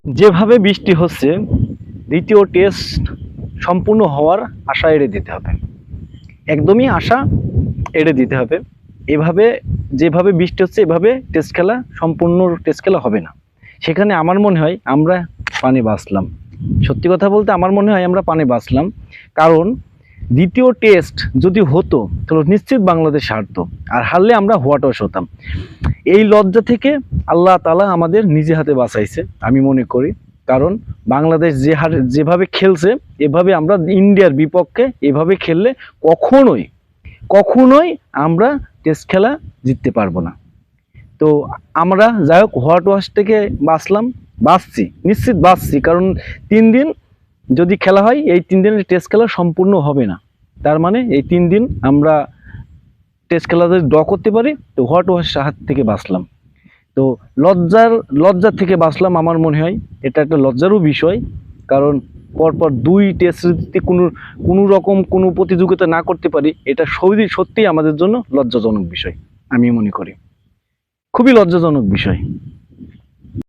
যেভাবে বৃষ্টি হচ্ছে, দ্বিতীয় টেস্ট সম্পূর্ণ হওয়ার আশা এড়ে দিতে হবে, একদমই আশা এড়ে দিতে হবে। এভাবে যেভাবে বৃষ্টি হচ্ছে এভাবে সম্পূর্ণ টেস্ট খেলা হবে না। সেখানে আমার মনে হয় আমরা পানি বাঁচলাম। সত্যি কথা বলতে আমার মনে হয় আমরা পানি বাঁচলাম, কারণ দ্বিতীয় টেস্ট যদি হতো তাহলে নিশ্চিত বাংলাদেশ হারতো, আর হারলে আমরা হোয়াটস হতাম। এই লজ্জা থেকে আল্লাহ তাআলা আমাদের নিজে হাতে বাঁচাইছে আমি মনে করি। কারণ বাংলাদেশ যেভাবে খেলছে, এভাবে আমরা ইন্ডিয়ার বিপক্ষে এভাবে খেললে কখনোই কখনোই আমরা টেস্ট খেলা জিততে পারবো না। তো আমরা যাই হোক হোয়াট ওয়াশ থেকে বাঁচছি, নিশ্চিত বাঁচছি। কারণ 3 দিন যদি খেলা হয়, এই 3 দিনের টেস্ট খেলা সম্পূর্ণ হবে না। তার মানে এই 3 দিন আমরা টেস্ট খেলা যদি ড্র করতে পারি, তো হোয়াট ওয়াশ হাত থেকে বাঁচলাম। তো লজ্জার থেকে বাঁচলাম। আমার মনে হয় এটা একটা লজ্জারও বিষয়, কারণ পরপর 2 টেস্ট যদি কোনো রকম কোনো প্রতিযোগিতা না করতে পারি, এটা সত্যিই আমাদের জন্য লজ্জাজনক বিষয় আমি মনে করি, খুবই লজ্জাজনক বিষয়।